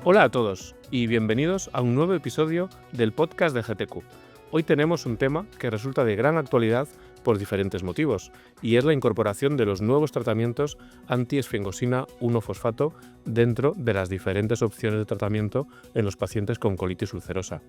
Hola a todos y bienvenidos a un nuevo episodio del podcast de GTQ. Hoy tenemos un tema que resulta de gran actualidad por diferentes motivos, y es la incorporación de los nuevos tratamientos anti-esfingosina 1-fosfato dentro de las diferentes opciones de tratamiento en los pacientes con colitis ulcerosa.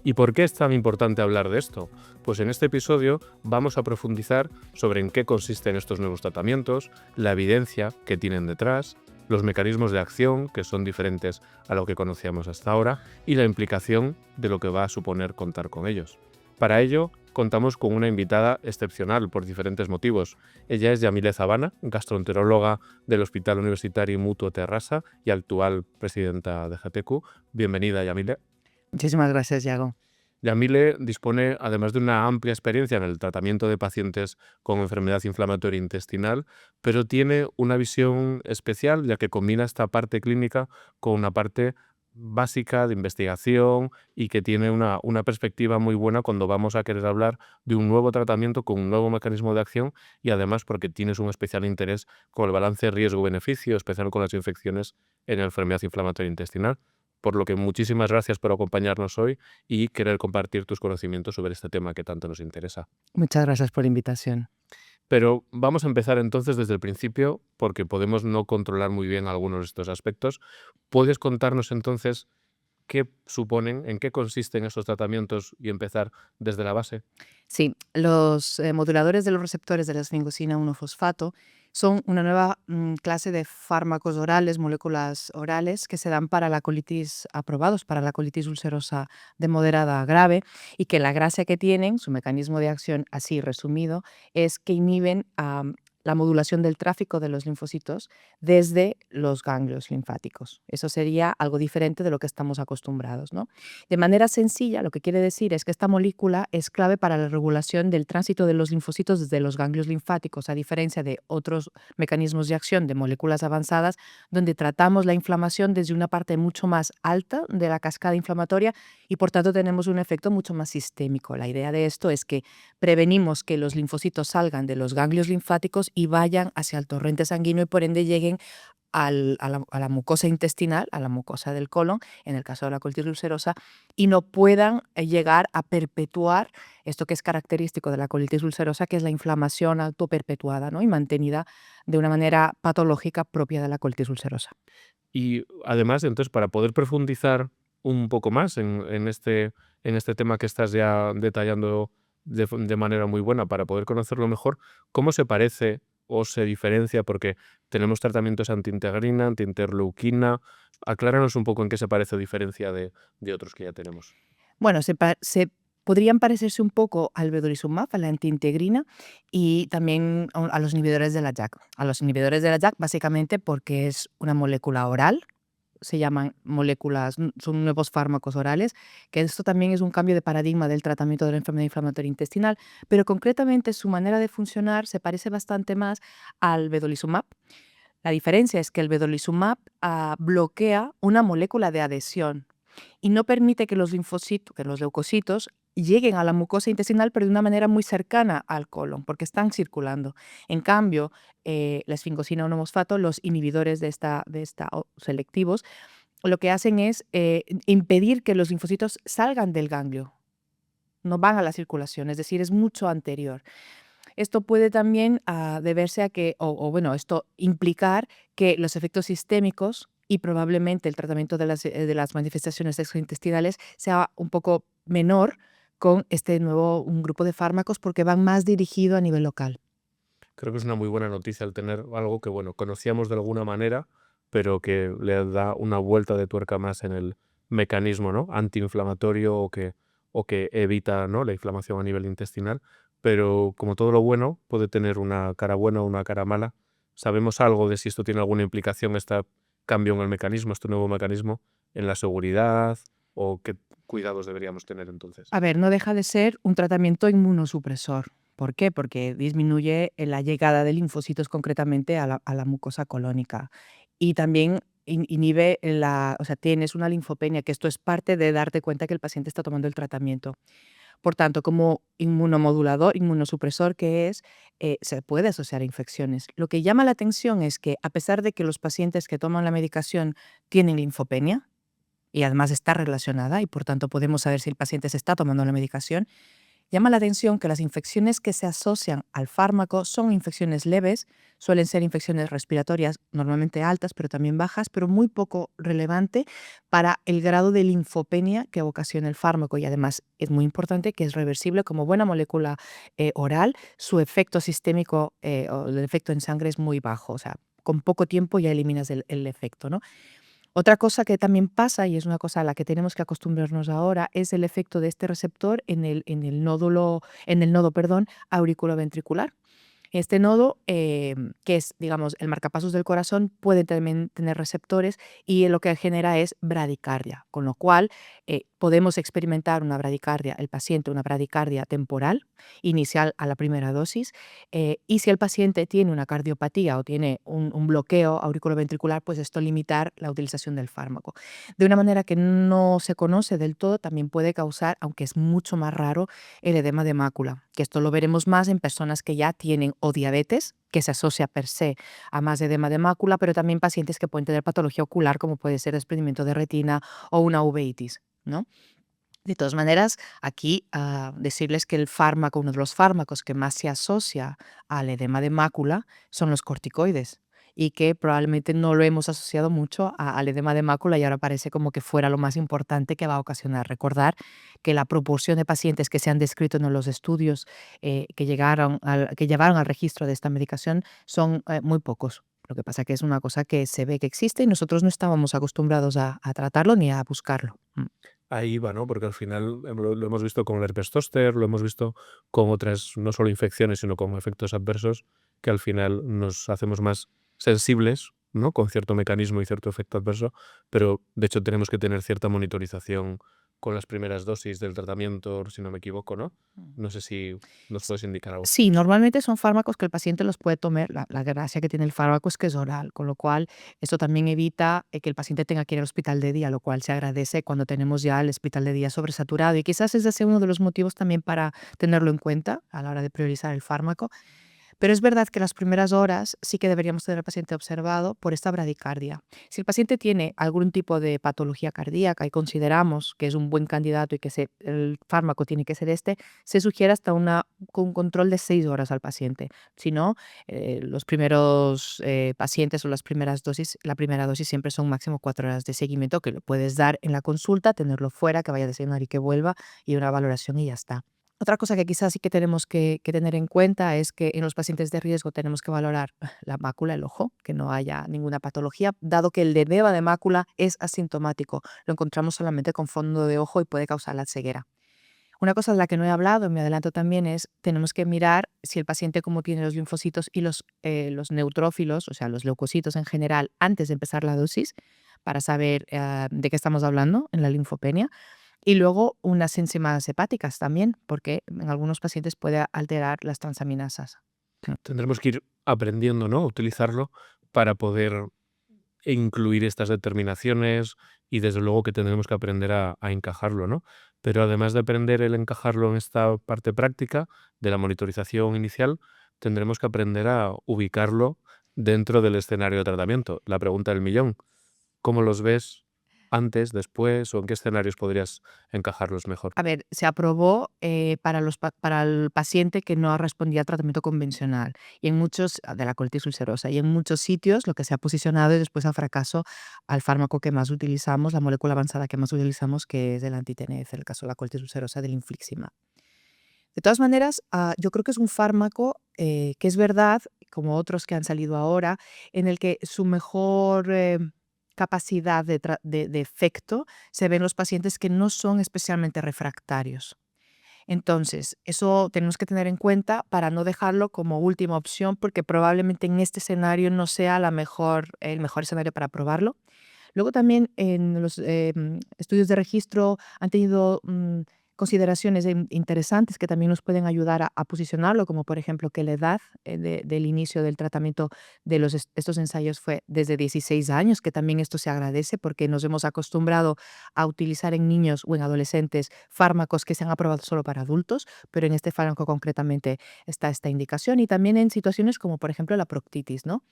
¿Y por qué es tan importante hablar de esto? Pues en este episodio vamos a profundizar sobre en qué consisten estos nuevos tratamientos, la evidencia que tienen detrás, los mecanismos de acción, que son diferentes a lo que conocíamos hasta ahora, y la implicación de lo que va a suponer contar con ellos. Para ello, contamos con una invitada excepcional por diferentes motivos. Ella es Yamile Zabana, gastroenteróloga del Hospital Universitario Mutuo Terrassa y actual presidenta de GTQ. Bienvenida, Yamile. Muchísimas gracias, Yago. Yamile dispone, además de una amplia experiencia en el tratamiento de pacientes con enfermedad inflamatoria intestinal, pero tiene una visión especial, ya que combina esta parte clínica con una parte básica de investigación y que tiene una perspectiva muy buena cuando vamos a querer hablar de un nuevo tratamiento con un nuevo mecanismo de acción, y además porque tienes un especial interés con el balance riesgo-beneficio, especial con las infecciones en la enfermedad inflamatoria intestinal. Por lo que muchísimas gracias por acompañarnos hoy y querer compartir tus conocimientos sobre este tema que tanto nos interesa. Muchas gracias por la invitación. Pero vamos a empezar entonces desde el principio, porque podemos no controlar muy bien algunos de estos aspectos. ¿Puedes contarnos entonces qué suponen, en qué consisten esos tratamientos y empezar desde la base? Sí, los moduladores de los receptores de la esfingosina 1-fosfato son una nueva clase de fármacos orales, moléculas orales que se dan para la colitis, aprobados para la colitis ulcerosa de moderada a grave, y que la gracia que tienen, su mecanismo de acción así resumido, es que inhiben la modulación del tráfico de los linfocitos desde los ganglios linfáticos. Eso sería algo diferente de lo que estamos acostumbrados, ¿no? De manera sencilla, lo que quiere decir es que esta molécula es clave para la regulación del tránsito de los linfocitos desde los ganglios linfáticos, a diferencia de otros mecanismos de acción de moléculas avanzadas, donde tratamos la inflamación desde una parte mucho más alta de la cascada inflamatoria y por tanto tenemos un efecto mucho más sistémico. La idea de esto es que prevenimos que los linfocitos salgan de los ganglios linfáticos y vayan hacia el torrente sanguíneo y por ende lleguen a la mucosa intestinal, a la mucosa del colon, en el caso de la colitis ulcerosa, y no puedan llegar a perpetuar esto que es característico de la colitis ulcerosa, que es la inflamación autoperpetuada, ¿no? Y mantenida de una manera patológica propia de la colitis ulcerosa. Y además, entonces, para poder profundizar un poco más en este tema que estás ya detallando de manera muy buena, para poder conocerlo mejor, ¿cómo se parece o se diferencia? Porque tenemos tratamientos antiintegrina, antiinterleuquina. Acláranos un poco en qué se parece o diferencia de otros que ya tenemos. Bueno, se podrían parecerse un poco al vedolizumab, a la antiintegrina, y también a los inhibidores de la JAK. A los inhibidores de la JAK, básicamente porque es una molécula oral, se llaman moléculas, son nuevos fármacos orales, que esto también es un cambio de paradigma del tratamiento de la enfermedad inflamatoria intestinal, pero concretamente su manera de funcionar se parece bastante más al vedolizumab. La diferencia es que el vedolizumab bloquea una molécula de adhesión y no permite que los linfocitos, que los leucocitos lleguen a la mucosa intestinal, pero de una manera muy cercana al colon, porque están circulando. En cambio, la esfingosina 1-fosfato, los inhibidores de esta selectivos, lo que hacen es impedir que los linfocitos salgan del ganglio, no van a la circulación, es decir, es mucho anterior. Esto puede también deberse a que, bueno, esto implicar que los efectos sistémicos y probablemente el tratamiento de las manifestaciones extraintestinales sea un poco menor con este nuevo un grupo de fármacos porque van más dirigido a nivel local. Creo que es una muy buena noticia el tener algo que, bueno, conocíamos de alguna manera, pero que le da una vuelta de tuerca más en el mecanismo, ¿no?, antiinflamatorio o que evita, ¿no?, la inflamación a nivel intestinal. Pero como todo lo bueno, puede tener una cara buena o una cara mala. ¿Sabemos algo de si esto tiene alguna implicación, este cambio en el mecanismo, este nuevo mecanismo, en la seguridad, o qué cuidados deberíamos tener entonces? A ver, no deja de ser un tratamiento inmunosupresor. ¿Por qué? Porque disminuye la llegada de linfocitos concretamente a la mucosa colónica. Y también inhibe o sea, tienes una linfopenia, que esto es parte de darte cuenta que el paciente está tomando el tratamiento. Por tanto, como inmunomodulador, inmunosupresor que es, se puede asociar a infecciones. Lo que llama la atención es que, a pesar de que los pacientes que toman la medicación tienen linfopenia, y además está relacionada y por tanto podemos saber si el paciente se está tomando la medicación. Llama la atención que las infecciones que se asocian al fármaco son infecciones leves, suelen ser infecciones respiratorias normalmente altas, pero también bajas, pero muy poco relevante para el grado de linfopenia que ocasiona el fármaco. Y además es muy importante que es reversible como buena molécula oral, su efecto sistémico o el efecto en sangre es muy bajo, o sea, con poco tiempo ya eliminas el efecto, ¿no? Otra cosa que también pasa, y es una cosa a la que tenemos que acostumbrarnos ahora, es el efecto de este receptor en el nodo, perdón, auriculoventricular. Este nodo, que es, digamos, el marcapasos del corazón, puede también tener receptores y lo que genera es bradicardia, con lo cual podemos experimentar una bradicardia, el paciente, una bradicardia temporal, inicial a la primera dosis, y si el paciente tiene una cardiopatía o tiene un bloqueo auriculoventricular, pues esto limitar la utilización del fármaco. De una manera que no se conoce del todo, también puede causar, aunque es mucho más raro, el edema de mácula, que esto lo veremos más en personas que ya tienen o diabetes, que se asocia per se a más edema de mácula, pero también pacientes que pueden tener patología ocular, como puede ser desprendimiento de retina o una uveitis, ¿no? De todas maneras, aquí decirles que el fármaco, uno de los fármacos que más se asocia al edema de mácula son los corticoides y que probablemente no lo hemos asociado mucho al edema de mácula y ahora parece como que fuera lo más importante que va a ocasionar. Recordar que la proporción de pacientes que se han descrito en los estudios que llevaron al registro de esta medicación son muy pocos. Lo que pasa que es una cosa que se ve que existe y nosotros no estábamos acostumbrados a tratarlo ni a buscarlo. Ahí va, ¿no? Porque al final lo hemos visto con el herpes zóster, lo hemos visto con otras, no solo infecciones, sino con efectos adversos, que al final nos hacemos más sensibles, ¿no? Con cierto mecanismo y cierto efecto adverso, pero de hecho tenemos que tener cierta monitorización con las primeras dosis del tratamiento, si no me equivoco, ¿no? Mm. No sé si nos puedes indicar algo. Sí, normalmente son fármacos que el paciente los puede tomar. La gracia que tiene el fármaco es que es oral, con lo cual esto también evita que el paciente tenga que ir al hospital de día, lo cual se agradece cuando tenemos ya el hospital de día sobresaturado. Y quizás ese sea uno de los motivos también para tenerlo en cuenta a la hora de priorizar el fármaco. Pero es verdad que las primeras horas sí que deberíamos tener al paciente observado por esta bradicardia. Si el paciente tiene algún tipo de patología cardíaca y consideramos que es un buen candidato y que el fármaco tiene que ser este, se sugiere hasta un control de 6 horas al paciente. Si no, los primeros pacientes o las primeras dosis, la primera dosis siempre son máximo 4 horas de seguimiento que lo puedes dar en la consulta, tenerlo fuera, que vaya a desayunar y que vuelva y una valoración y ya está. Otra cosa que quizás sí que tenemos que tener en cuenta es que en los pacientes de riesgo tenemos que valorar la mácula, el ojo, que no haya ninguna patología, dado que el edema de mácula es asintomático. Lo encontramos solamente con fondo de ojo y puede causar la ceguera. Una cosa de la que no he hablado, me adelanto también, es tenemos que mirar si el paciente como tiene los linfocitos y los neutrófilos, o sea, los leucocitos en general, antes de empezar la dosis, para saber de qué estamos hablando en la linfopenia. Y luego unas enzimas hepáticas también, porque en algunos pacientes puede alterar las transaminasas. Tendremos que ir aprendiendo, ¿no? A utilizarlo para poder incluir estas determinaciones y desde luego que tendremos que aprender a encajarlo, ¿no? Pero además de aprender el encajarlo en esta parte práctica de la monitorización inicial, tendremos que aprender a ubicarlo dentro del escenario de tratamiento. La pregunta del millón, ¿cómo los ves antes, después o en qué escenarios podrías encajarlos mejor? A ver, se aprobó para el paciente que no respondía al tratamiento convencional y en muchos, de la colitis ulcerosa, y en muchos sitios lo que se ha posicionado es después al fracaso al fármaco que más utilizamos, la molécula avanzada que más utilizamos, que es el anti-TNF, el caso de la colitis ulcerosa del infliximab. De todas maneras, yo creo que es un fármaco que es verdad, como otros que han salido ahora, en el que su mejor capacidad de efecto se ve en los pacientes que no son especialmente refractarios. Entonces, eso tenemos que tener en cuenta para no dejarlo como última opción, porque probablemente en este escenario no sea el mejor escenario para probarlo. Luego también en los estudios de registro han tenido consideraciones interesantes que también nos pueden ayudar a posicionarlo, como por ejemplo que la edad del inicio del tratamiento de estos ensayos fue desde 16 años, que también esto se agradece porque nos hemos acostumbrado a utilizar en niños o en adolescentes fármacos que se han aprobado solo para adultos, pero en este fármaco concretamente está esta indicación y también en situaciones como por ejemplo la proctitis, ¿no?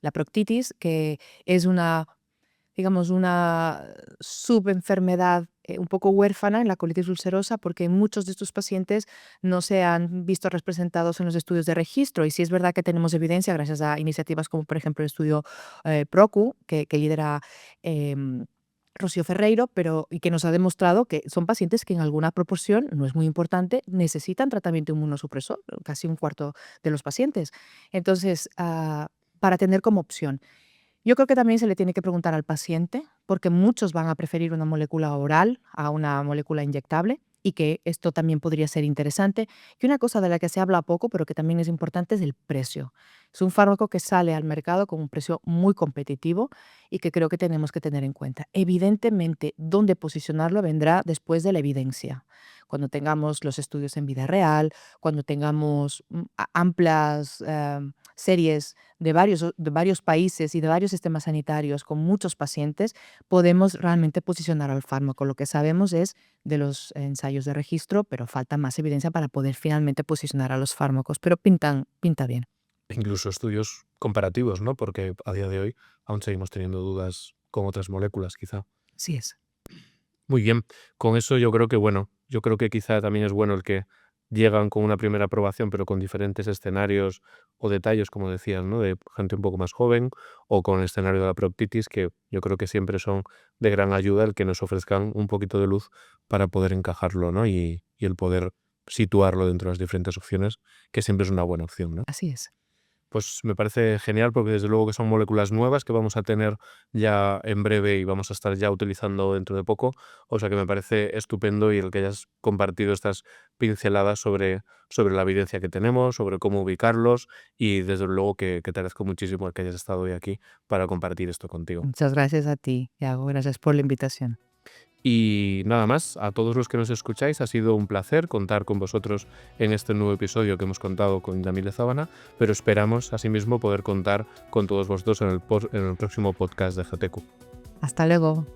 La proctitis, que es una digamos, una subenfermedad un poco huérfana en la colitis ulcerosa, porque muchos de estos pacientes no se han visto representados en los estudios de registro. Y sí es verdad que tenemos evidencia gracias a iniciativas como, por ejemplo, el estudio PROCU, que lidera em, Rocío Ferreiro, y que nos ha demostrado que son pacientes que en alguna proporción, no es muy importante, necesitan tratamiento inmunosupresor, casi un cuarto de los pacientes. Entonces, para tener como opción. Yo creo que también se le tiene que preguntar al paciente, porque muchos van a preferir una molécula oral a una molécula inyectable, y que esto también podría ser interesante. Y una cosa de la que se habla poco, pero que también es importante, es el precio. Es un fármaco que sale al mercado con un precio muy competitivo y que creo que tenemos que tener en cuenta. Evidentemente, dónde posicionarlo vendrá después de la evidencia. Cuando tengamos los estudios en vida real, cuando tengamos amplias series de varios países y de varios sistemas sanitarios con muchos pacientes, podemos realmente posicionar al fármaco. Lo que sabemos es de los ensayos de registro, pero falta más evidencia para poder finalmente posicionar a los fármacos, pero pinta bien. Incluso estudios comparativos, ¿no? Porque a día de hoy aún seguimos teniendo dudas con otras moléculas, quizá. Así es. Muy bien, con eso yo creo que, bueno, yo creo que quizá también es bueno el que llegan con una primera aprobación, pero con diferentes escenarios o detalles, como decías, ¿no? De gente un poco más joven o con el escenario de la proctitis, que yo creo que siempre son de gran ayuda el que nos ofrezcan un poquito de luz para poder encajarlo, ¿no? Y el poder situarlo dentro de las diferentes opciones, que siempre es una buena opción, ¿no? Así es. Pues me parece genial porque desde luego que son moléculas nuevas que vamos a tener ya en breve y vamos a estar ya utilizando dentro de poco. O sea que me parece estupendo y el que hayas compartido estas pinceladas sobre la evidencia que tenemos, sobre cómo ubicarlos y desde luego que te agradezco muchísimo el que hayas estado hoy aquí para compartir esto contigo. Muchas gracias a ti, Yago. Gracias por la invitación. Y nada más, a todos los que nos escucháis, ha sido un placer contar con vosotros en este nuevo episodio que hemos contado con Yamile Zábana, pero esperamos asimismo poder contar con todos vosotros en el próximo podcast de GTQ. Hasta luego.